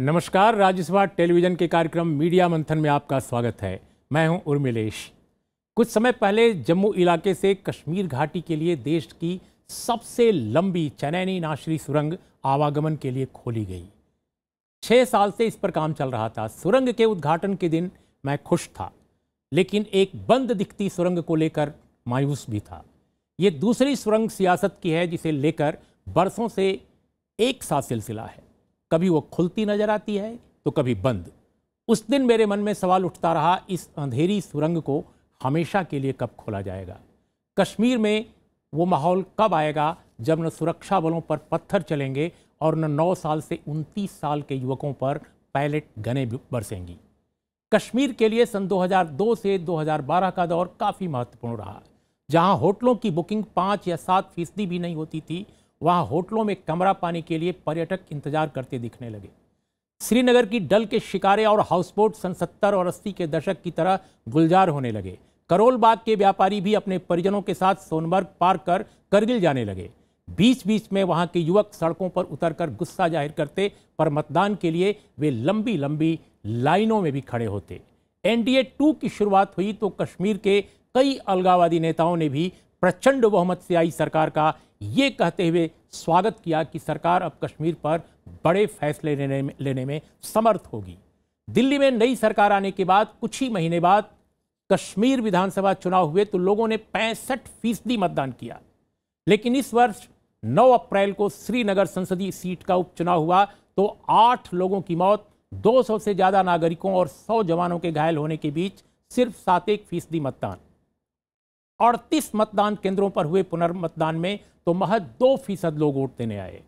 नमस्कार, राज्यसभा टेलीविजन के कार्यक्रम मीडिया मंथन में आपका स्वागत है। मैं हूं उर्मिलेश। कुछ समय पहले जम्मू इलाके से कश्मीर घाटी के लिए देश की सबसे लंबी चनैनी नाशरी सुरंग आवागमन के लिए खोली गई। 6 साल से इस पर काम चल रहा था। सुरंग के उद्घाटन के दिन मैं खुश था, लेकिन एक बंद दिखती सुरंग को लेकर मायूस भी था। ये दूसरी सुरंग सियासत की है जिसे लेकर बरसों से एक सा सिलसिला है। कभी वो खुलती नजर आती है तो कभी बंद। उस दिन मेरे मन में सवाल उठता रहा, इस अंधेरी सुरंग को हमेशा के लिए कब खोला जाएगा? कश्मीर में वो माहौल कब आएगा जब न सुरक्षा बलों पर पत्थर चलेंगे और न 9 साल से 29 साल के युवकों पर पैलेट गनें बरसेंगी? कश्मीर के लिए सन 2002 से 2012 का दौर काफ़ी महत्वपूर्ण रहा। जहां होटलों की बुकिंग 5 या 7% भी नहीं होती थी, वहां होटलों में कमरा पाने के लिए पर्यटक इंतजार करते दिखने लगे। श्रीनगर की डल के शिकारे और हाउसबोट सन 70 और 80 के दशक की तरह गुलजार होने लगे। करोल बाग के व्यापारी भी अपने परिजनों के साथ सोनमर्ग पार कर करगिल जाने लगे। बीच बीच में वहां के युवक सड़कों पर उतरकर गुस्सा जाहिर करते, पर मतदान के लिए वे लंबी लंबी लाइनों में भी खड़े होते। NDA 2 की शुरुआत हुई तो कश्मीर के कई अलगाववादी नेताओं ने भी प्रचंड बहुमत से आई सरकार का ये कहते हुए स्वागत किया कि सरकार अब कश्मीर पर बड़े फैसले लेने में समर्थ होगी। दिल्ली में नई सरकार आने के बाद कुछ ही महीने बाद कश्मीर विधानसभा चुनाव हुए तो लोगों ने 65% मतदान किया। लेकिन इस वर्ष 9 अप्रैल को श्रीनगर संसदीय सीट का उपचुनाव हुआ तो 8 लोगों की मौत, 200 से ज्यादा नागरिकों और 100 जवानों के घायल होने के बीच सिर्फ 7% मतदान। 38 मतदान केंद्रों पर हुए पुनर्मतदान में तो महज 2% लोग वोट देने आए।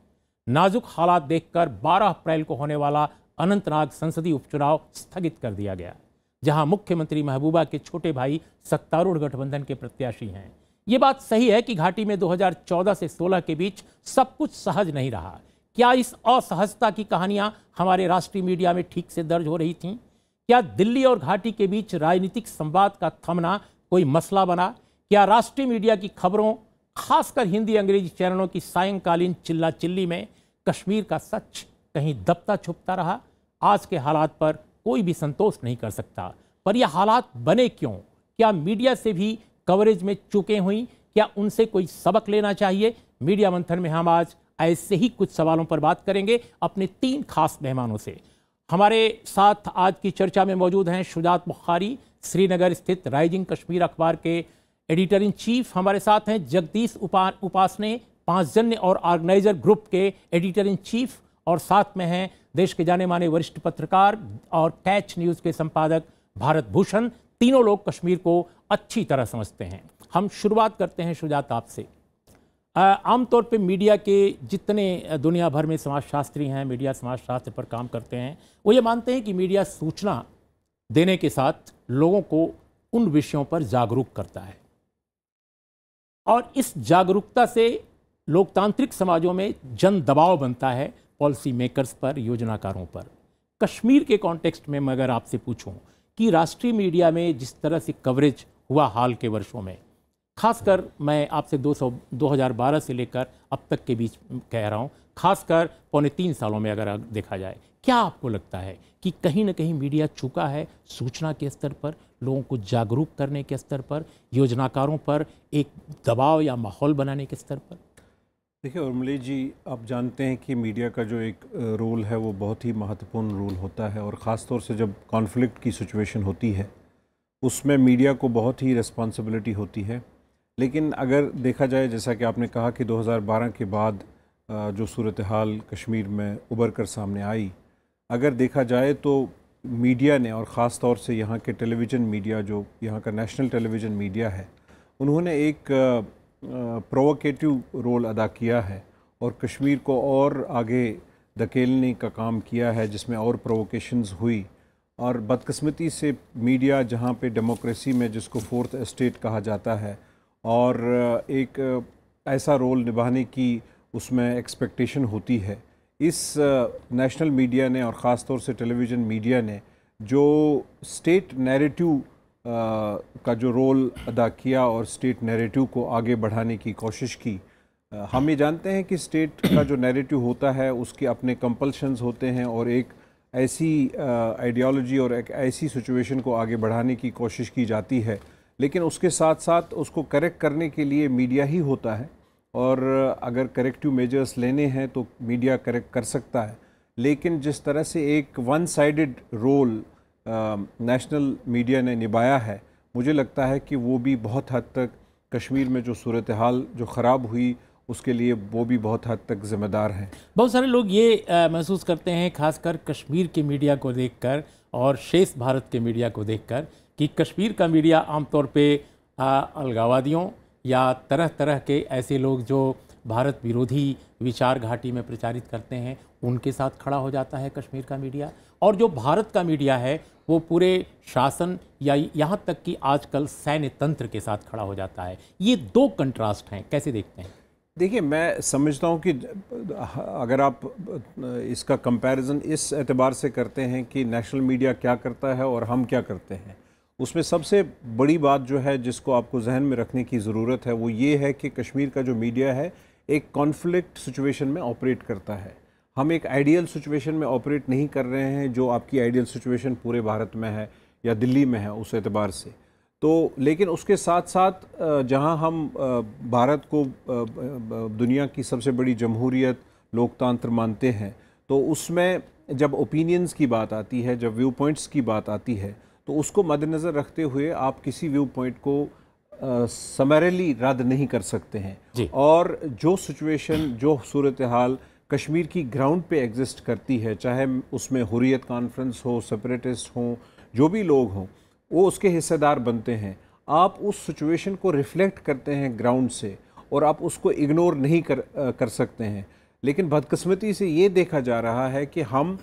नाजुक हालात देखकर 12 अप्रैल को होने वाला अनंतनाग संसदीय उपचुनाव स्थगित कर दिया गया, जहां मुख्यमंत्री महबूबा के छोटे भाई सत्तारूढ़ गठबंधन के प्रत्याशी हैं। ये बात सही है कि घाटी में 2014 से 16 के बीच सब कुछ सहज नहीं रहा। क्या इस असहजता की कहानियां हमारे राष्ट्रीय मीडिया में ठीक से दर्ज हो रही थीं? क्या दिल्ली और घाटी के बीच राजनीतिक संवाद का थमना कोई मसला बना? क्या राष्ट्रीय मीडिया की खबरों, खासकर हिंदी अंग्रेजी चैनलों की सायंकालीन चिल्ला चिल्ली में कश्मीर का सच कहीं दबता छुपता रहा? आज के हालात पर कोई भी संतोष नहीं कर सकता, पर यह हालात बने क्यों? क्या मीडिया से भी कवरेज में चूकें हुई? क्या उनसे कोई सबक लेना चाहिए? मीडिया मंथन में हम आज ऐसे ही कुछ सवालों पर बात करेंगे अपने 3 खास मेहमानों से। हमारे साथ आज की चर्चा में मौजूद हैं शुजात बुखारी, श्रीनगर स्थित राइजिंग कश्मीर अखबार के एडिटर इन चीफ। हमारे साथ हैं जगदीश उपासने, पांचजन्य और ऑर्गेनाइजर ग्रुप के एडिटर इन चीफ, और साथ में हैं देश के जाने माने वरिष्ठ पत्रकार और कैच न्यूज़ के संपादक भारत भूषण। तीनों लोग कश्मीर को अच्छी तरह समझते हैं। हम शुरुआत करते हैं शुजात आपसे। आमतौर पे मीडिया के जितने दुनिया भर में समाजशास्त्री हैं, मीडिया समाजशास्त्र पर काम करते हैं, वो ये मानते हैं कि मीडिया सूचना देने के साथ लोगों को उन विषयों पर जागरूक करता है और इस जागरूकता से लोकतांत्रिक समाजों में जन दबाव बनता है पॉलिसी मेकर्स पर, योजनाकारों पर। कश्मीर के कॉन्टेक्स्ट में मैं अगर आपसे पूछूं कि राष्ट्रीय मीडिया में जिस तरह से कवरेज हुआ हाल के वर्षों में, खासकर मैं आपसे 2012 से लेकर अब तक के बीच कह रहा हूं, खासकर पौने 3 सालों में अगर देखा जाए, क्या आपको लगता है कि कहीं ना कहीं मीडिया चूका है सूचना के स्तर पर, लोगों को जागरूक करने के स्तर पर, योजनाकारों पर एक दबाव या माहौल बनाने के स्तर पर? देखिए उर्मिला जी, आप जानते हैं कि मीडिया का जो एक रोल है वो बहुत ही महत्वपूर्ण रोल होता है, और ख़ास तौर से जब कॉन्फ्लिक्ट की सिचुएशन होती है उसमें मीडिया को बहुत ही रिस्पॉन्सिबिलिटी होती है। लेकिन अगर देखा जाए, जैसा कि आपने कहा कि 2012 के बाद जो सूरत हाल कश्मीर में उभर कर सामने आई, अगर देखा जाए तो मीडिया ने, और ख़ास तौर से यहाँ के टेलीविज़न मीडिया, जो यहाँ का नेशनल टेलीविज़न मीडिया है, उन्होंने एक प्रोवोकेटिव रोल अदा किया है और कश्मीर को और आगे धकेलने का काम किया है, जिसमें और प्रोवोकेशंस हुई। और बदकिस्मती से मीडिया, जहाँ पे डेमोक्रेसी में जिसको 4th एस्टेट कहा जाता है, और एक ऐसा रोल निभाने की उसमें एक्सपेक्टेशन होती है, इस नेशनल मीडिया ने और ख़ास तौर से टेलीविज़न मीडिया ने जो स्टेट नैरेटिव का जो रोल अदा किया और स्टेट नैरेटिव को आगे बढ़ाने की कोशिश की। हम ये जानते हैं कि स्टेट का जो नैरेटिव होता है उसके अपने कंपल्शंस होते हैं और एक ऐसी आइडियोलॉजी और एक ऐसी सिचुएशन को आगे बढ़ाने की कोशिश की जाती है, लेकिन उसके साथ साथ उसको करेक्ट करने के लिए मीडिया ही होता है, और अगर करेक्टिव मेजर्स लेने हैं तो मीडिया करेक्ट कर सकता है। लेकिन जिस तरह से एक one sided role national media ने निभाया है, मुझे लगता है कि वो भी बहुत हद तक कश्मीर में जो सूरत हाल जो ख़राब हुई उसके लिए वो भी बहुत हद तक ज़िम्मेदार हैं। बहुत सारे लोग ये महसूस करते हैं, खासकर कश्मीर के मीडिया को देखकर और शेष भारत के मीडिया को देखकर, कि कश्मीर का मीडिया आमतौर पे अलगाववादियों या तरह तरह के ऐसे लोग जो भारत विरोधी विचार घाटी में प्रचारित करते हैं उनके साथ खड़ा हो जाता है कश्मीर का मीडिया, और जो भारत का मीडिया है वो पूरे शासन या यहाँ तक कि आजकल सैन्य तंत्र के साथ खड़ा हो जाता है। ये दो कंट्रास्ट हैं, कैसे देखते हैं? देखिए, मैं समझता हूँ कि अगर आप इसका कंपैरिजन इस एतबार से करते हैं कि नेशनल मीडिया क्या करता है और हम क्या करते हैं, उसमें सबसे बड़ी बात जो है जिसको आपको जहन में रखने की ज़रूरत है वो ये है कि कश्मीर का जो मीडिया है एक कॉन्फ्लिक्ट सिचुएशन में ऑपरेट करता है। हम एक आइडियल सिचुएशन में ऑपरेट नहीं कर रहे हैं जो आपकी आइडियल सिचुएशन पूरे भारत में है या दिल्ली में है उस एतबार से। तो लेकिन उसके साथ साथ जहां हम भारत को दुनिया की सबसे बड़ी जमहूरियत लोकतंत्र मानते हैं, तो उसमें जब ओपिनियंस की बात आती है, जब व्यू पॉइंट्स की बात आती है, तो उसको मद्देनज़र रखते हुए आप किसी व्यू पॉइंट को समरली रद्द नहीं कर सकते हैं। और जो सिचुएशन, जो सूरत हाल कश्मीर की ग्राउंड पे एग्जिस्ट करती है, चाहे उसमें हुर्रियत कॉन्फ्रेंस हो, सेपरेटिस्ट हों, जो भी लोग हों, वो उसके हिस्सेदार बनते हैं। आप उस सिचुएशन को रिफ्लेक्ट करते हैं ग्राउंड से और आप उसको इग्नोर नहीं कर सकते हैं। लेकिन बदकिस्मती से ये देखा जा रहा है कि हम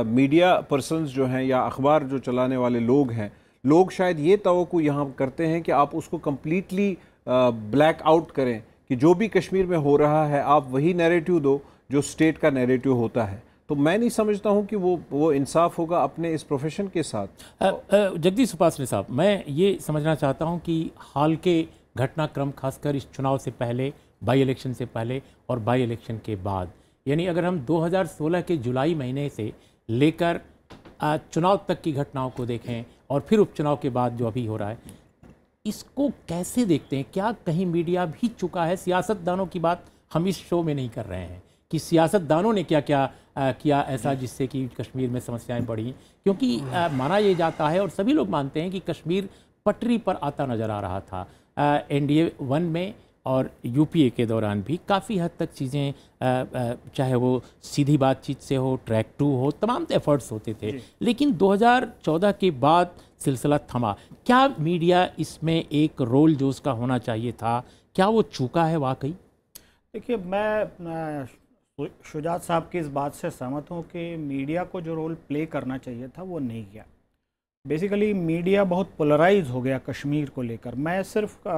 मीडिया पर्सन्स जो हैं या अखबार जो चलाने वाले लोग हैं, लोग शायद ये तवक्को यहाँ करते हैं कि आप उसको कम्प्लीटली ब्लैक आउट करें, कि जो भी कश्मीर में हो रहा है आप वही नैरेटिव दो जो स्टेट का नैरेटिव होता है। तो मैं नहीं समझता हूं कि वो इंसाफ होगा अपने इस प्रोफेशन के साथ। जगदीश उपासने साहब, मैं ये समझना चाहता हूं कि हाल के घटनाक्रम, खासकर इस चुनाव से पहले, बाई इलेक्शन से पहले और बाई इलेक्शन के बाद, यानी अगर हम 2016 के जुलाई महीने से लेकर चुनाव तक की घटनाओं को देखें और फिर उपचुनाव के बाद जो अभी हो रहा है, इसको कैसे देखते हैं? क्या कहीं मीडिया भी चुका है? सियासतदानों की बात हम इस शो में नहीं कर रहे हैं कि सियासतदानों ने क्या क्या किया ऐसा जिससे कि कश्मीर में समस्याएं बढ़ी, क्योंकि माना ये जाता है और सभी लोग मानते हैं कि कश्मीर पटरी पर आता नज़र आ रहा था। NDA 1 में और UPA के दौरान भी काफ़ी हद तक चीज़ें, चाहे वो सीधी बातचीत से हो, ट्रैक 2 हो, तमाम एफर्ट्स होते थे। लेकिन 2014 के बाद सिलसिला थमा। क्या मीडिया इसमें एक रोल जो उसका होना चाहिए था, क्या वो चूका है वाकई? देखिए, मैं शुजात साहब की इस बात से सहमत हूँ कि मीडिया को जो रोल प्ले करना चाहिए था वो नहीं किया। बेसिकली मीडिया बहुत पोलराइज हो गया कश्मीर को लेकर। मैं सिर्फ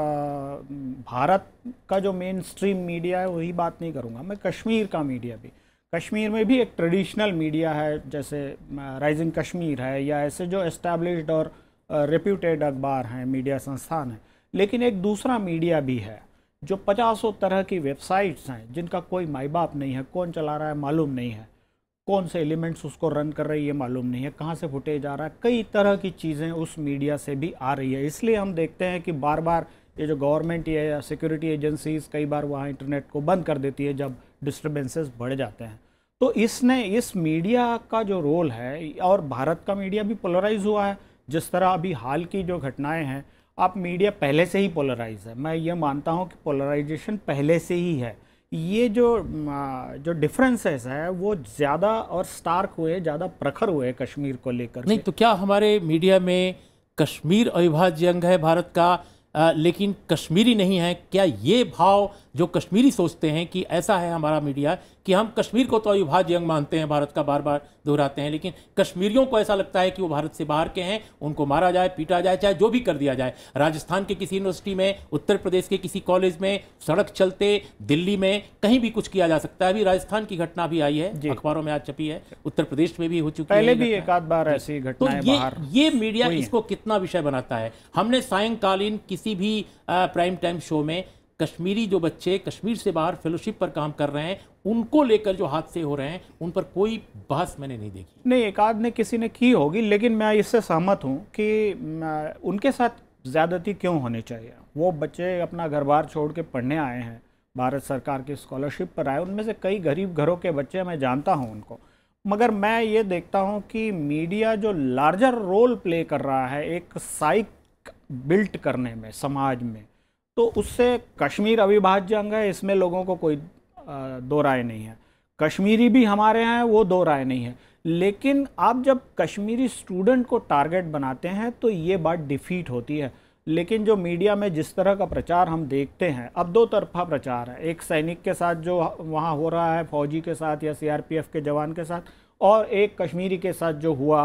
भारत का जो मेन स्ट्रीम मीडिया है वही बात नहीं करूँगा, मैं कश्मीर का मीडिया भी, कश्मीर में भी एक ट्रेडिशनल मीडिया है जैसे राइजिंग कश्मीर है या ऐसे जो एस्टैब्लिश्ड और रेप्यूटेड अखबार हैं, मीडिया संस्थान हैं। लेकिन एक दूसरा मीडिया भी है जो 50 तरह की वेबसाइट्स हैं जिनका कोई माई बाप नहीं है, कौन चला रहा है मालूम नहीं है, कौन से एलिमेंट्स उसको रन कर रही है मालूम नहीं है, कहाँ से फुटेज आ रहा है, कई तरह की चीज़ें उस मीडिया से भी आ रही है। इसलिए हम देखते हैं कि बार बार ये जो गवर्नमेंट या सिक्योरिटी एजेंसीज कई बार वहाँ इंटरनेट को बंद कर देती है जब डिस्टर्बेंसेस बढ़ जाते हैं। तो इसने इस मीडिया का जो रोल है, और भारत का मीडिया भी पोलराइज हुआ है जिस तरह अभी हाल की जो घटनाएं हैं, आप मीडिया पहले से ही पोलराइज है। मैं ये मानता हूँ कि पोलराइजेशन पहले से ही है। ये जो डिफरेंसेस है वो ज़्यादा और स्टार्क हुए, ज़्यादा प्रखर हुए कश्मीर को लेकर। नहीं तो क्या हमारे मीडिया में कश्मीर अविभाज्य अंग है भारत का, लेकिन कश्मीरी नहीं है? क्या ये भाव जो कश्मीरी सोचते हैं कि ऐसा है हमारा मीडिया कि हम कश्मीर को तो अविभाज्य अंग मानते हैं, भारत का बार बार दोहराते हैं, लेकिन कश्मीरियों को ऐसा लगता है कि वो भारत से बाहर के हैं, उनको मारा जाए, पीटा जाए, चाहे जो भी कर दिया जाए। राजस्थान के किसी यूनिवर्सिटी में, उत्तर प्रदेश के किसी कॉलेज में, सड़क चलते, दिल्ली में कहीं भी कुछ किया जा सकता है। अभी राजस्थान की घटना भी आई है, अखबारों में आज छपी है, उत्तर प्रदेश में भी हो चुकी है, पहले भी एक आध बार ऐसी घटनाएं बाहर। ये मीडिया इसको कितना विषय बनाता है? हमने सायंकालीन किसी भी प्राइम टाइम शो में कश्मीरी जो बच्चे कश्मीर से बाहर फेलोशिप पर काम कर रहे हैं उनको लेकर जो हादसे हो रहे हैं उन पर कोई बहस मैंने नहीं देखी। नहीं, एक आध ने किसी ने की होगी, लेकिन मैं इससे सहमत हूँ कि उनके साथ ज़्यादती क्यों होनी चाहिए। वो बच्चे अपना घर बार छोड़ के पढ़ने आए हैं, भारत सरकार की स्कॉलरशिप पर आए, उनमें से कई गरीब घरों के बच्चे, मैं जानता हूँ उनको। मगर मैं ये देखता हूँ कि मीडिया जो लार्जर रोल प्ले कर रहा है एक साइक बिल्ट करने में समाज में, तो उससे कश्मीर अविभाज्य अंग है, इसमें लोगों को कोई दो राय नहीं है। कश्मीरी भी हमारे यहाँ है, वो दो राय नहीं है। लेकिन आप जब कश्मीरी स्टूडेंट को टारगेट बनाते हैं तो ये बात डिफीट होती है। लेकिन जो मीडिया में जिस तरह का प्रचार हम देखते हैं, अब दो तरफा प्रचार है, एक सैनिक के साथ जो वहाँ हो रहा है, फौजी के साथ या सीआरपीएफ के जवान के साथ, और एक कश्मीरी के साथ जो हुआ,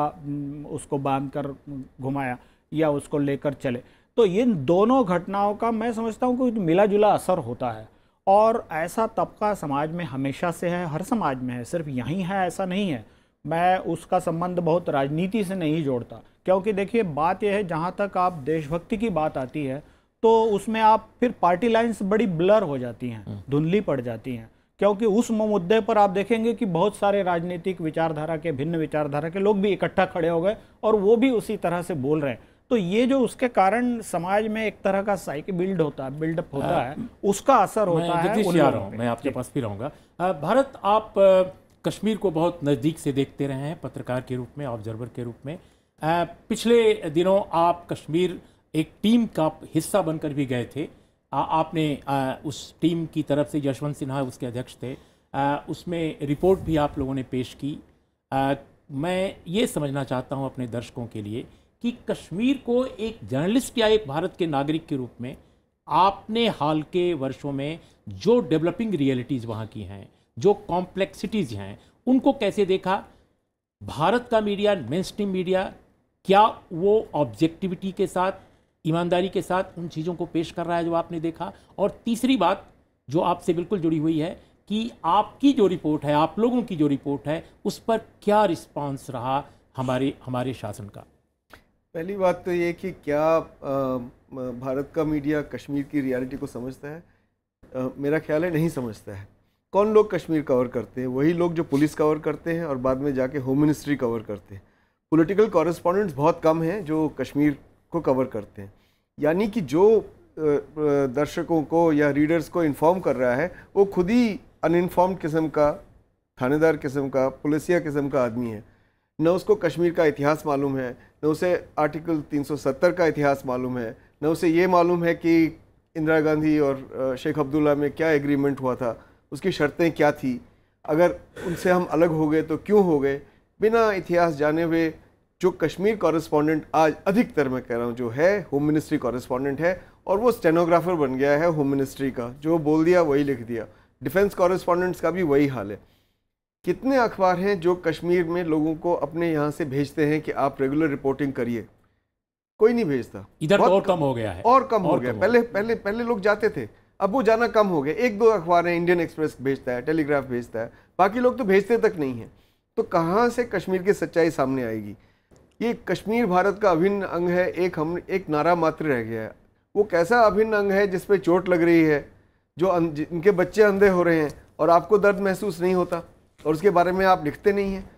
उसको बांध कर घुमाया या उसको लेकर चले। तो इन दोनों घटनाओं का मैं समझता हूँ कि मिला जुला असर होता है, और ऐसा तबका समाज में हमेशा से है, हर समाज में है, सिर्फ यहीं है ऐसा नहीं है। मैं उसका संबंध बहुत राजनीति से नहीं जोड़ता, क्योंकि देखिए बात यह है, जहाँ तक आप देशभक्ति की बात आती है तो उसमें आप फिर पार्टी लाइन्स बड़ी ब्लर हो जाती हैं, धुंधली पड़ जाती हैं, क्योंकि उस मुद्दे पर आप देखेंगे कि बहुत सारे राजनीतिक विचारधारा के, भिन्न विचारधारा के लोग भी इकट्ठा खड़े हो गए और वो भी उसी तरह से बोल रहे हैं। तो ये जो उसके कारण समाज में एक तरह का साइकिल बिल्डअप होता है, उसका असर होता है। मैं आपके पास भी रहूँगा। भारत, आप कश्मीर को बहुत नज़दीक से देखते रहे हैं, पत्रकार के रूप में, ऑब्जर्वर के रूप में। पिछले दिनों आप कश्मीर एक टीम का हिस्सा बनकर भी गए थे। आपने उस टीम की तरफ से, यशवंत सिन्हा उसके अध्यक्ष थे, उसमें रिपोर्ट भी आप लोगों ने पेश की। मैं ये समझना चाहता हूँ अपने दर्शकों के लिए कि कश्मीर को एक जर्नलिस्ट या एक भारत के नागरिक के रूप में आपने हाल के वर्षों में जो डेवलपिंग रियलिटीज़ वहाँ की हैं, जो कॉम्प्लेक्सिटीज़ हैं, उनको कैसे देखा? भारत का मीडिया, मेन स्ट्रीम मीडिया, क्या वो ऑब्जेक्टिविटी के साथ, ईमानदारी के साथ उन चीज़ों को पेश कर रहा है जो आपने देखा? और तीसरी बात जो आपसे बिल्कुल जुड़ी हुई है कि आपकी जो रिपोर्ट है, आप लोगों की जो रिपोर्ट है, उस पर क्या रिस्पांस रहा हमारे शासन का? पहली बात तो ये कि क्या भारत का मीडिया कश्मीर की रियलिटी को समझता है? मेरा ख्याल है नहीं समझता है। कौन लोग कश्मीर कवर करते हैं? वही लोग जो पुलिस कवर करते हैं और बाद में जाके होम मिनिस्ट्री कवर करते हैं। पॉलिटिकल कॉरेस्पॉन्डेंट्स बहुत कम हैं जो कश्मीर को कवर करते हैं। यानी कि जो दर्शकों को या रीडर्स को इन्फॉर्म कर रहा है वो खुद ही अनइन्फॉर्म्ड किस्म का, थानेदार किस्म का, पुलिसिया किस्म का आदमी है। न उसको कश्मीर का इतिहास मालूम है, न उसे आर्टिकल 370 का इतिहास मालूम है, न उसे ये मालूम है कि इंदिरा गांधी और शेख अब्दुल्ला में क्या एग्रीमेंट हुआ था, उसकी शर्तें क्या थी, अगर उनसे हम अलग हो गए तो क्यों हो गए। बिना इतिहास जाने हुए जो कश्मीर कॉरेस्पॉन्डेंट आज अधिकतर, मैं कह रहा हूँ, जो है होम मिनिस्ट्री कॉरेस्पॉन्डेंट है, और वो स्टेनोग्राफर बन गया है होम मिनिस्ट्री का, जो बोल दिया वही लिख दिया। डिफेंस कॉरेस्पॉन्डेंट्स का भी वही हाल है। कितने अखबार हैं जो कश्मीर में लोगों को अपने यहाँ से भेजते हैं कि आप रेगुलर रिपोर्टिंग करिए? कोई नहीं भेजता। इधर तो और कम हो गया है, और कम हो गया। पहले लोग जाते थे, अब वो जाना कम हो गया। एक दो अखबार हैं, इंडियन एक्सप्रेस भेजता है, टेलीग्राफ भेजता है, बाकी लोग तो भेजते तक नहीं है। तो कहाँ से कश्मीर की सच्चाई सामने आएगी? ये कश्मीर भारत का अभिन्न अंग है, एक नारा मात्र रह गया है। वो कैसा अभिन्न अंग है जिस पे चोट लग रही है, जो इनके बच्चे अंधे हो रहे हैं और आपको दर्द महसूस नहीं होता और उसके बारे में आप लिखते नहीं हैं?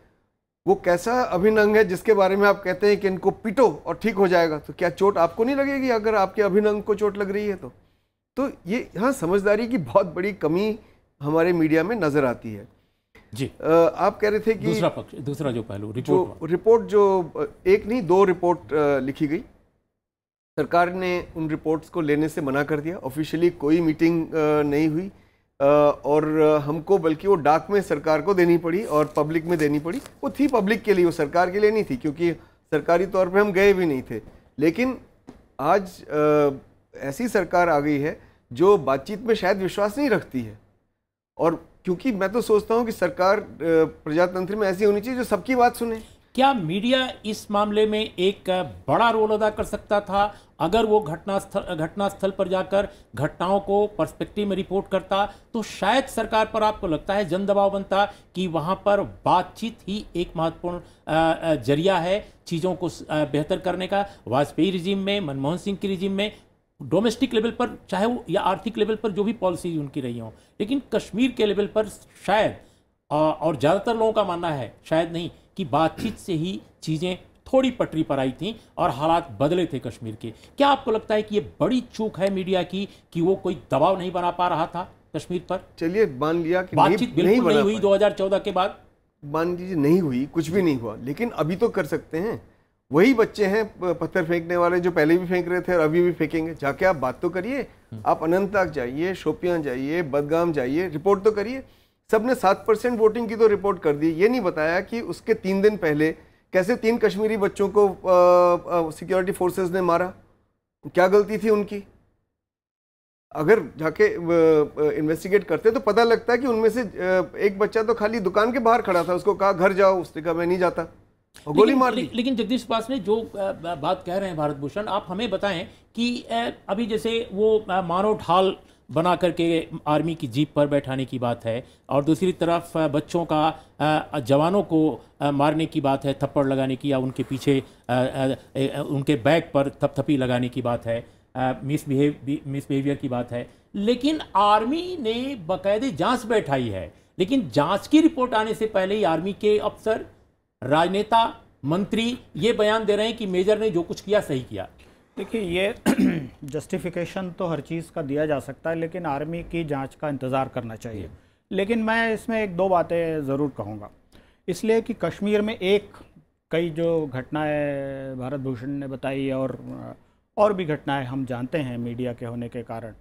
वो कैसा अभिन्न अंग है जिसके बारे में आप कहते हैं कि इनको पीटो और ठीक हो जाएगा? तो क्या चोट आपको नहीं लगेगी अगर आपके अभिन्न अंग को चोट लग रही है? तो ये यहाँ समझदारी की बहुत बड़ी कमी हमारे मीडिया में नजर आती है। जी, आप कह रहे थे कि दूसरा जो पहलू रिपोर्ट जो एक नहीं 2 रिपोर्ट लिखी गई, सरकार ने उन रिपोर्ट्स को लेने से मना कर दिया। ऑफिशियली कोई मीटिंग नहीं हुई और हमको बल्कि वो डाक में सरकार को देनी पड़ी और पब्लिक में देनी पड़ी। वो थी पब्लिक के लिए, वो सरकार के लिए नहीं थी, क्योंकि सरकारी तौर पे हम गए भी नहीं थे। लेकिन आज ऐसी सरकार आ गई है जो बातचीत में शायद विश्वास नहीं रखती है। और क्योंकि मैं तो सोचता हूँ कि सरकार प्रजातंत्र में ऐसी होनी चाहिए जो सबकी बात सुने। क्या मीडिया इस मामले में एक बड़ा रोल अदा कर सकता था अगर वो घटनास्थल पर जाकर घटनाओं को पर्सपेक्टिव में रिपोर्ट करता? तो शायद सरकार पर, आपको लगता है, जन दबाव बनता कि वहां पर बातचीत ही एक महत्वपूर्ण जरिया है चीज़ों को बेहतर करने का। वाजपेयी रिजीम में, मनमोहन सिंह की रिजीम में डोमेस्टिक लेवल पर चाहे वो या आर्थिक लेवल पर जो भी पॉलिसी उनकी रही हो, लेकिन कश्मीर के लेवल पर शायद और ज़्यादातर लोगों का मानना है शायद नहीं कि बातचीत से ही चीज़ें थोड़ी पटरी पर आई थी और हालात बदले थे कश्मीर के। क्या आपको लगता है कि ये बड़ी चूक है मीडिया की कि वो कोई दबाव नहीं बना पा रहा था कश्मीर पर? चलिए मान लिया कि बातचीत बिल्कुल नहीं हुई 2014 के बाद, मान लीजिए नहीं हुई, कुछ भी नहीं हुआ, लेकिन अभी तो कर सकते हैं। वही बच्चे हैं पत्थर फेंकने वाले जो पहले भी फेंक रहे थे और अभी भी फेंकेंगे। जाके आप बात तो करिए, आप अनंतनाग जाइए, शोपियां जाइए, बदगाम जाइए, रिपोर्ट तो करिए। सबने 7% वोटिंग की तो रिपोर्ट कर दी, ये नहीं बताया कि उसके 3 दिन पहले कैसे 3 कश्मीरी बच्चों को सिक्योरिटी फोर्सेस ने मारा, क्या गलती थी उनकी। अगर जाके इन्वेस्टिगेट करते तो पता लगता है कि उनमें से एक बच्चा तो खाली दुकान के बाहर खड़ा था, उसको कहा घर जाओ, उसने कहा मैं नहीं जाता, और गोली मार दी। लेकिन जगदीश पास ने जो बात कह रहे हैं भारत भूषण, आप हमें बताएं कि अभी जैसे वो मानव ढाल बना करके आर्मी की जीप पर बैठाने की बात है और दूसरी तरफ बच्चों का जवानों को मारने की बात है, थप्पड़ लगाने की, या उनके पीछे उनके बैग पर थपथपी लगाने की बात है, मिसबिहेवियर की बात है। लेकिन आर्मी ने बाकायदे जांच बैठाई है, लेकिन जांच की रिपोर्ट आने से पहले ही आर्मी के अफसर, राजनेता, मंत्री ये बयान दे रहे हैं कि मेजर ने जो कुछ किया सही किया। देखिए, ये जस्टिफिकेशन तो हर चीज़ का दिया जा सकता है, लेकिन आर्मी की जांच का इंतज़ार करना चाहिए। लेकिन मैं इसमें 1-2 बातें ज़रूर कहूँगा, इसलिए कि कश्मीर में कई जो घटनाएं भारत भूषण ने बताई और भी घटनाएं हम जानते हैं मीडिया के होने के कारण,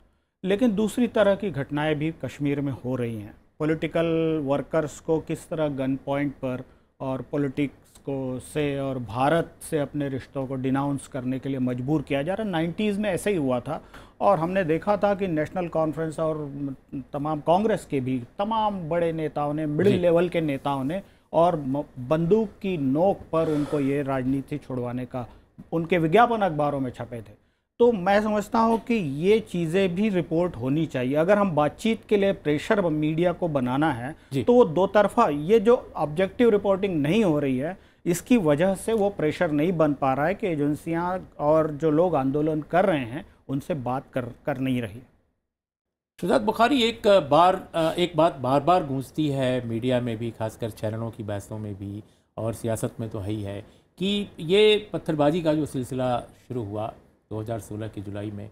लेकिन दूसरी तरह की घटनाएं भी कश्मीर में हो रही हैं। पॉलिटिकल वर्कर्स को किस तरह गन पॉइंट पर और पॉलिटिक्स को से और भारत से अपने रिश्तों को डिनाउंस करने के लिए मजबूर किया जा रहा है। 90s में ऐसे ही हुआ था और हमने देखा था कि नेशनल कॉन्फ्रेंस और तमाम कांग्रेस के भी तमाम बड़े नेताओं ने, मिडिल लेवल के नेताओं ने, और बंदूक की नोक पर उनको ये राजनीति छुड़वाने का उनके विज्ञापन अखबारों में छपे थे। तो मैं समझता हूँ कि ये चीज़ें भी रिपोर्ट होनी चाहिए। अगर हम बातचीत के लिए प्रेशर मीडिया को बनाना है तो वो दो तरफा, ये जो ऑब्जेक्टिव रिपोर्टिंग नहीं हो रही है इसकी वजह से वो प्रेशर नहीं बन पा रहा है कि एजेंसियां और जो लोग आंदोलन कर रहे हैं उनसे बात कर नहीं रही। शुजात बुखारी, एक बात बार बार गूंजती है मीडिया में भी, खासकर चैनलों की बहसों में भी और सियासत में तो है ही है, कि ये पत्थरबाजी का जो सिलसिला शुरू हुआ 2016 की जुलाई में,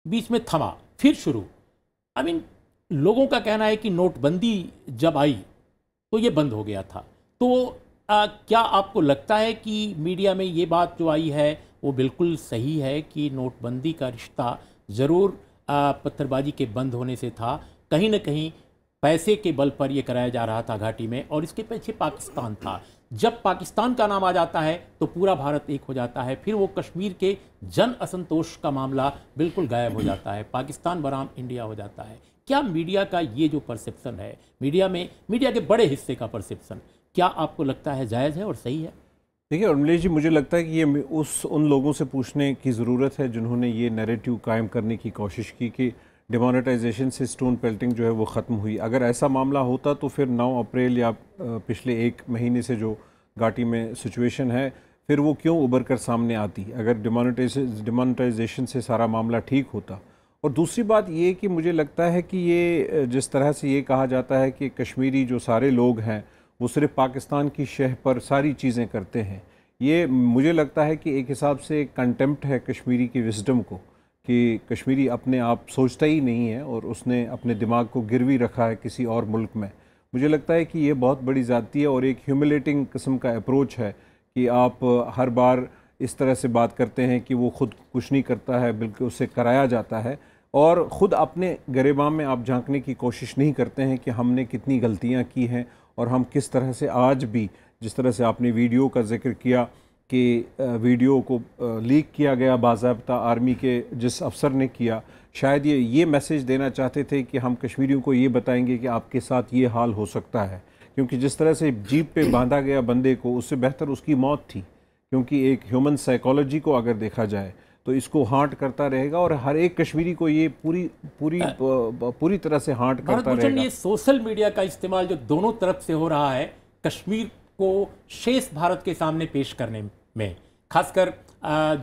बीच में थमा, फिर शुरू। लोगों का कहना है कि नोटबंदी जब आई तो ये बंद हो गया था। तो क्या आपको लगता है कि मीडिया में ये बात जो आई है वो बिल्कुल सही है कि नोटबंदी का रिश्ता ज़रूर पत्थरबाजी के बंद होने से था, कहीं ना कहीं पैसे के बल पर ये कराया जा रहा था घाटी में, और इसके पीछे पाकिस्तान था। जब पाकिस्तान का नाम आ जाता है तो पूरा भारत एक हो जाता है, फिर वो कश्मीर के जन असंतोष का मामला बिल्कुल गायब हो जाता है, पाकिस्तान बनाम इंडिया हो जाता है। क्या मीडिया का ये जो परसेप्शन है, मीडिया के बड़े हिस्से का परसेप्शन, क्या आपको लगता है जायज़ है और सही है? देखिए उर्मिलेश जी, मुझे लगता है कि ये उन लोगों से पूछने की ज़रूरत है जिन्होंने ये नैरेटिव कायम करने की कोशिश की कि डिमोनेटाइजेशन से स्टोन पेल्टिंग जो है वो ख़त्म हुई। अगर ऐसा मामला होता तो फिर 9 अप्रैल या पिछले 1 महीने से जो घाटी में सिचुएशन है, फिर वो क्यों उभर कर सामने आती अगर डिमोनेटाइजेशन से सारा मामला ठीक होता। और दूसरी बात ये कि मुझे लगता है कि ये जिस तरह से ये कहा जाता है कि कश्मीरी जो सारे लोग हैं वो सिर्फ पाकिस्तान की शह पर सारी चीज़ें करते हैं, ये मुझे लगता है कि एक हिसाब से कंटेम्प्ट है कश्मीरी की विजडम को, कि कश्मीरी अपने आप सोचता ही नहीं है और उसने अपने दिमाग को गिरवी रखा है किसी और मुल्क में। मुझे लगता है कि ये बहुत बड़ी ज़्यादती है और एक ह्यूमिलेटिंग किस्म का अप्रोच है कि आप हर बार इस तरह से बात करते हैं कि वो ख़ुद कुछ नहीं करता है, बल्कि उससे कराया जाता है, और ख़ुद अपने गरेबान में आप झांकने की कोशिश नहीं करते हैं कि हमने कितनी गलतियाँ की हैं और हम किस तरह से आज भी, जिस तरह से आपने वीडियो का जिक्र किया कि वीडियो को लीक किया गया बाज़ाब्ता आर्मी के जिस अफसर ने किया, शायद ये मैसेज देना चाहते थे कि हम कश्मीरियों को ये बताएंगे कि आपके साथ ये हाल हो सकता है, क्योंकि जिस तरह से जीप पे बांधा गया बंदे को, उससे बेहतर उसकी मौत थी, क्योंकि एक ह्यूमन साइकोलॉजी को अगर देखा जाए तो इसको हांट करता रहेगा और हर एक कश्मीरी को ये पूरी तरह से हांट करता रहेगा। ये सोशल मीडिया का इस्तेमाल जो दोनों तरफ से हो रहा है कश्मीर को शेष भारत के सामने पेश करने में, खासकर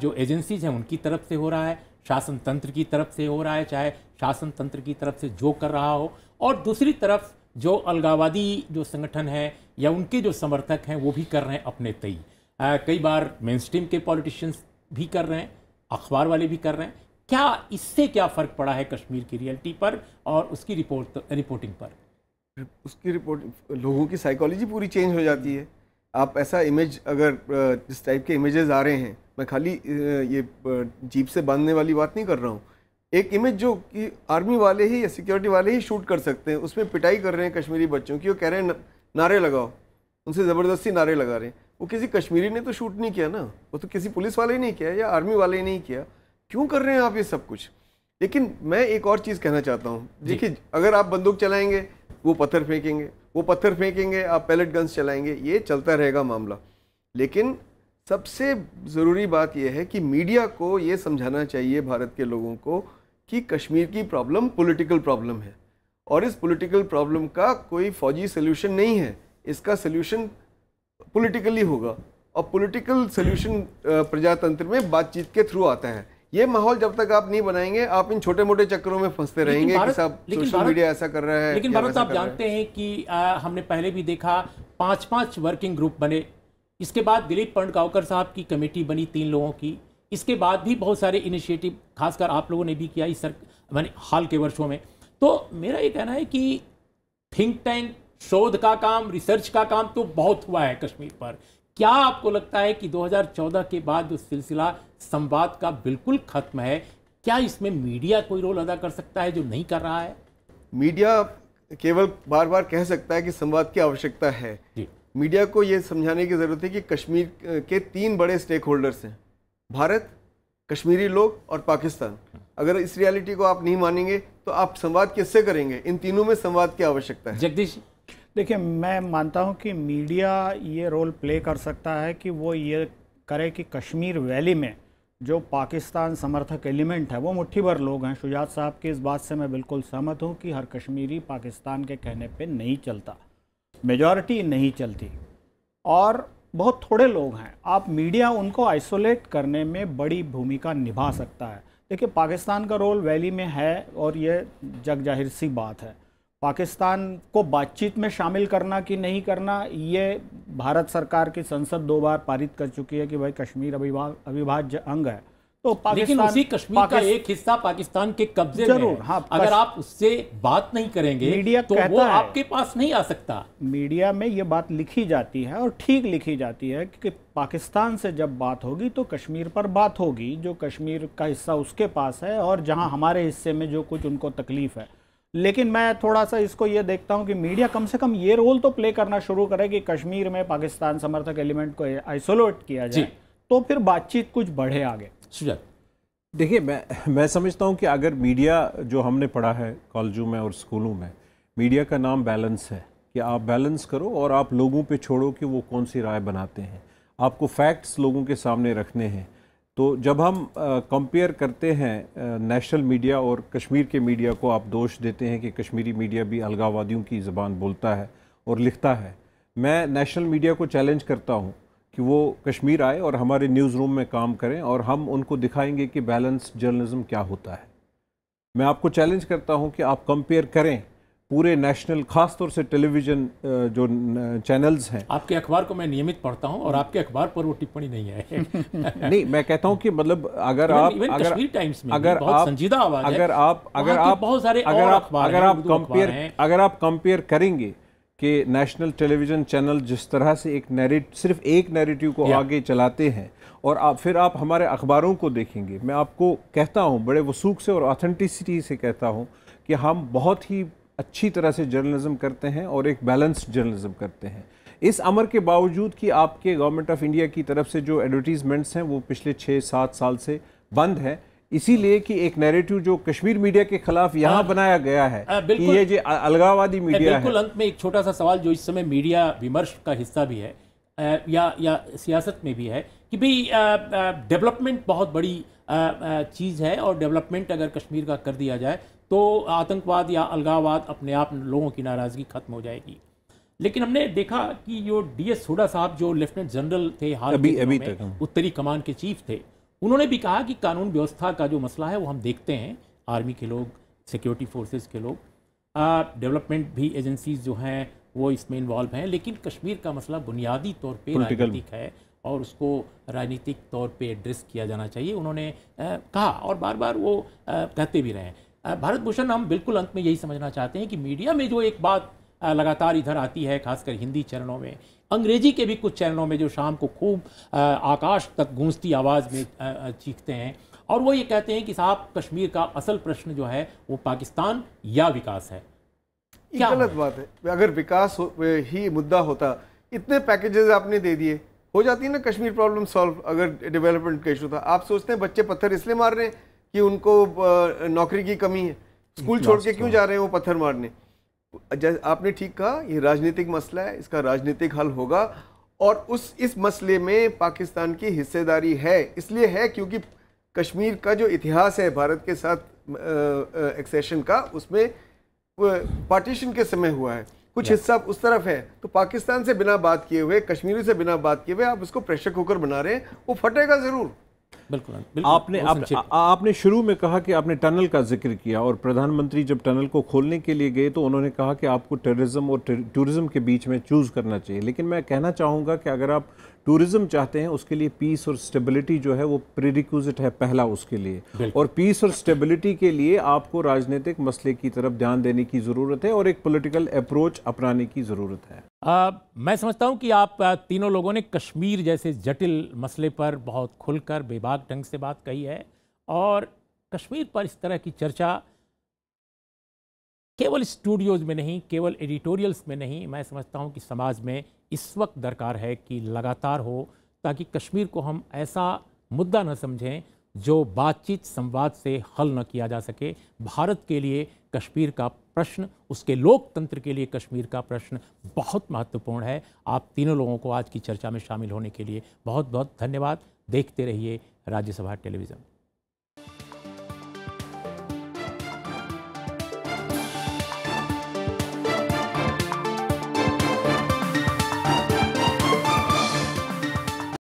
जो एजेंसीज हैं उनकी तरफ से हो रहा है, शासन तंत्र की तरफ से हो रहा है, चाहे शासन तंत्र की तरफ से जो कर रहा हो, और दूसरी तरफ जो अलगाववादी जो संगठन है या उनके जो समर्थक हैं वो भी कर रहे हैं अपने तय। कई बार मेन स्ट्रीम के पॉलिटिशियंस भी कर रहे हैं, अखबार वाले भी कर रहे हैं। क्या इससे क्या फ़र्क पड़ा है कश्मीर की रियलिटी पर और उसकी रिपोर्टिंग पर? उसकी रिपोर्ट, लोगों की साइकोलॉजी पूरी चेंज हो जाती है। आप ऐसा इमेज, अगर जिस टाइप के इमेजेस आ रहे हैं, मैं खाली ये जीप से बांधने वाली बात नहीं कर रहा हूँ, एक इमेज जो कि आर्मी वाले ही या सिक्योरिटी वाले ही शूट कर सकते हैं, उसमें पिटाई कर रहे हैं कश्मीरी बच्चों की, वो कह रहे हैं नारे लगाओ, उनसे ज़बरदस्ती नारे लगा रहे हैं। वो किसी कश्मीरी ने तो शूट नहीं किया ना, वो तो किसी पुलिस वाले ही नहीं किया या आर्मी वाले ही नहीं किया। क्यों कर रहे हैं आप ये सब कुछ? लेकिन मैं एक और चीज़ कहना चाहता हूँ, देखिए, अगर आप बंदूक चलाएंगे वो पत्थर फेंकेंगे, वो पत्थर फेंकेंगे, आप पैलेट गन्स चलाएंगे, ये चलता रहेगा मामला। लेकिन सबसे ज़रूरी बात यह है कि मीडिया को ये समझाना चाहिए भारत के लोगों को कि कश्मीर की प्रॉब्लम पॉलिटिकल प्रॉब्लम है, और इस पॉलिटिकल प्रॉब्लम का कोई फौजी सोल्यूशन नहीं है, इसका सोल्यूशन पॉलिटिकली होगा, और पॉलिटिकल सोल्यूशन प्रजातंत्र में बातचीत के थ्रू आता है। ये माहौल जब तक आप नहीं बनाएंगे, आप इन छोटे मोटे चक्करों में फंसते रहेंगे कि साहब सोशल मीडिया ऐसा कर रहा है। लेकिन भारत, आप जानते हैं कि हमने पहले भी देखा 5-5 वर्किंग ग्रुप बने, इसके बाद दिलीप पंडगांवकर साहब की कमेटी बनी 3 लोगों की, इसके बाद भी बहुत सारे इनिशिएटिव खासकर आप लोगों ने भी किया इस हाल के वर्षों में। तो मेरा ये कहना है कि थिंक टैंक, शोध का काम, रिसर्च का काम तो बहुत हुआ है कश्मीर पर। क्या आपको लगता है कि 2014 के बाद जो सिलसिला संवाद का बिल्कुल खत्म है, क्या इसमें मीडिया कोई रोल अदा कर सकता है जो नहीं कर रहा है? मीडिया केवल बार बार कह सकता है कि संवाद की आवश्यकता है। मीडिया को यह समझाने की ज़रूरत है कि कश्मीर के 3 बड़े स्टेक होल्डर्स हैं, भारत, कश्मीरी लोग और पाकिस्तान। अगर इस रियलिटी को आप नहीं मानेंगे तो आप संवाद किससे करेंगे? इन तीनों में संवाद की आवश्यकता है। जगदीश, देखिए, मैं मानता हूं कि मीडिया ये रोल प्ले कर सकता है कि वो ये करे कि कश्मीर वैली में जो पाकिस्तान समर्थक एलिमेंट है, वो मुट्ठी भर लोग हैं। शुजात साहब की इस बात से मैं बिल्कुल सहमत हूं कि हर कश्मीरी पाकिस्तान के कहने पे नहीं चलता, मेजॉरिटी नहीं चलती, और बहुत थोड़े लोग हैं। आप मीडिया उनको आइसोलेट करने में बड़ी भूमिका निभा सकता है। देखिए, पाकिस्तान का रोल वैली में है और ये जग जाहिर सी बात है। पाकिस्तान को बातचीत में शामिल करना कि नहीं करना, ये भारत सरकार की संसद 2 बार पारित कर चुकी है कि भाई कश्मीर अविभाज्य अंग है। तो लेकिन उसी कश्मीर का एक हिस्सा पाकिस्तान के कब्जे में है। हाँ, अगर आप उससे बात नहीं करेंगे मीडिया तो वो आपके पास नहीं आ सकता। मीडिया में ये बात लिखी जाती है और ठीक लिखी जाती है कि पाकिस्तान से जब बात होगी तो कश्मीर पर बात होगी, जो कश्मीर का हिस्सा उसके पास है और जहां हमारे हिस्से में जो कुछ उनको तकलीफ है। लेकिन मैं थोड़ा सा इसको ये देखता हूं कि मीडिया कम से कम ये रोल तो प्ले करना शुरू करे कि कश्मीर में पाकिस्तान समर्थक एलिमेंट को आइसोलेट किया जाए, तो फिर बातचीत कुछ बढ़े आगे। सुजात, देखिए, मैं समझता हूं कि अगर मीडिया, जो हमने पढ़ा है कॉलेजों में और स्कूलों में, मीडिया का नाम बैलेंस है कि आप बैलेंस करो और आप लोगों पे छोड़ो कि वो कौन सी राय बनाते हैं। आपको फैक्ट्स लोगों के सामने रखने हैं। तो जब हम कंपेयर करते हैं नेशनल मीडिया और कश्मीर के मीडिया को, आप दोष देते हैं कि कश्मीरी मीडिया भी अलगाववादियों की ज़बान बोलता है और लिखता है। मैं नेशनल मीडिया को चैलेंज करता हूं कि वो कश्मीर आए और हमारे न्यूज़ रूम में काम करें और हम उनको दिखाएंगे कि बैलेंस जर्नलिज्म क्या होता है। मैं आपको चैलेंज करता हूं कि आप कंपेयर करें पूरे नेशनल, खास तौर से टेलीविज़न जो चैनल्स हैं। आपके अखबार को मैं नियमित पढ़ता हूं और आपके अखबार पर वो टिप्पणी नहीं है। नहीं, मैं कहता हूं कि मतलब अगर आप कश्मीर टाइम्स में बहुत संजीदा आवाज है। अगर आप कंपेयर करेंगे कि नेशनल टेलीविज़न चैनल जिस तरह से सिर्फ एक नैरेटिव को आगे चलाते हैं, और फिर आप हमारे अखबारों को देखेंगे, मैं आपको कहता हूं बड़े वसूख से और ऑथेंटिसिटी से कहता हूं कि हम बहुत ही अच्छी तरह से जर्नलिज्म करते हैं और एक बैलेंस्ड जर्नलिज्म करते हैं। इस अमर के बावजूद कि आपके गवर्नमेंट ऑफ इंडिया की तरफ से जो एडवर्टीजमेंट्स हैं वो पिछले 6-7 साल से बंद है, इसीलिए कि एक नैरेटिव जो कश्मीर मीडिया के खिलाफ यहाँ बनाया गया है कि ये जो अलगाववादी मीडिया है। बिल्कुल, अंत में एक छोटा सा सवाल जो इस समय मीडिया विमर्श का हिस्सा भी है या सियासत में भी है कि भाई डेवलपमेंट बहुत बड़ी चीज़ है, और डेवलपमेंट अगर कश्मीर का कर दिया जाए तो आतंकवाद या अलगाववाद अपने आप लोगों की नाराज़गी खत्म हो जाएगी। लेकिन हमने देखा कि जो DS हुडा साहब, जो लेफ्टिनेंट जनरल थे हाल में, उत्तरी कमान के चीफ थे, उन्होंने भी कहा कि कानून व्यवस्था का जो मसला है वो हम देखते हैं, आर्मी के लोग, सिक्योरिटी फोर्सेस के लोग, डेवलपमेंट भी एजेंसीज जो हैं वो इसमें इन्वॉल्व हैं, लेकिन कश्मीर का मसला बुनियादी तौर पे राजनीतिक है और उसको राजनीतिक तौर पे एड्रेस किया जाना चाहिए, उन्होंने कहा और बार बार वो कहते भी रहे। भारत भूषण, हम बिल्कुल अंत में यही समझना चाहते हैं कि मीडिया में जो एक बात लगातार इधर आती है, खासकर हिंदी चैनलों में, अंग्रेजी के भी कुछ चैनलों में जो शाम को खूब आकाश तक गूंजती आवाज़ में चीखते हैं और वो ये कहते हैं कि साहब कश्मीर का असल प्रश्न जो है वो पाकिस्तान या विकास है। ये गलत बात है। अगर विकास ही मुद्दा होता, इतने पैकेजेस आपने दे दिए, हो जाती है ना कश्मीर प्रॉब्लम सॉल्व। अगर डेवलपमेंट का इशू था, आप सोचते हैं बच्चे पत्थर इसलिए मार रहे हैं कि उनको नौकरी की कमी है, स्कूल छोड़ के क्यों जा रहे हैं वो पत्थर मारने? आपने ठीक कहा, ये राजनीतिक मसला है, इसका राजनीतिक हल होगा और इस मसले में पाकिस्तान की हिस्सेदारी है। इसलिए है क्योंकि कश्मीर का जो इतिहास है भारत के साथ एक्सेशन का, उसमें पार्टीशन के समय हुआ है, कुछ हिस्सा उस तरफ है, तो पाकिस्तान से बिना बात किए हुए, कश्मीरी से बिना बात किए हुए आप इसको प्रेशर कुकर बना रहे हैं, वो फटेगा जरूर। बिल्कुल। आपने शुरू में कहा कि आपने टनल का जिक्र किया और प्रधानमंत्री जब टनल को खोलने के लिए गए तो उन्होंने कहा कि आपको टेररिज्म और टूरिज्म के बीच में चूज करना चाहिए। लेकिन मैं कहना चाहूँगा कि अगर आप टूरिज्म चाहते हैं, उसके लिए पीस और स्टेबिलिटी जो है वो प्रीरिक्विजिट है पहला उसके लिए, और पीस और स्टेबिलिटी के लिए आपको राजनीतिक मसले की तरफ ध्यान देने की ज़रूरत है और एक पॉलिटिकल अप्रोच अपनाने की ज़रूरत है। मैं समझता हूं कि आप तीनों लोगों ने कश्मीर जैसे जटिल मसले पर बहुत खुलकर बेबाक ढंग से बात कही है और कश्मीर पर इस तरह की चर्चा केवल स्टूडियोज़ में नहीं, केवल एडिटोरियल्स में नहीं, मैं समझता हूं कि समाज में इस वक्त दरकार है कि लगातार हो, ताकि कश्मीर को हम ऐसा मुद्दा न समझें जो बातचीत संवाद से हल न किया जा सके। भारत के लिए कश्मीर का प्रश्न, उसके लोकतंत्र के लिए कश्मीर का प्रश्न बहुत महत्वपूर्ण है। आप तीनों लोगों को आज की चर्चा में शामिल होने के लिए बहुत बहुत धन्यवाद। देखते रहिए राज्यसभा टेलीविज़न।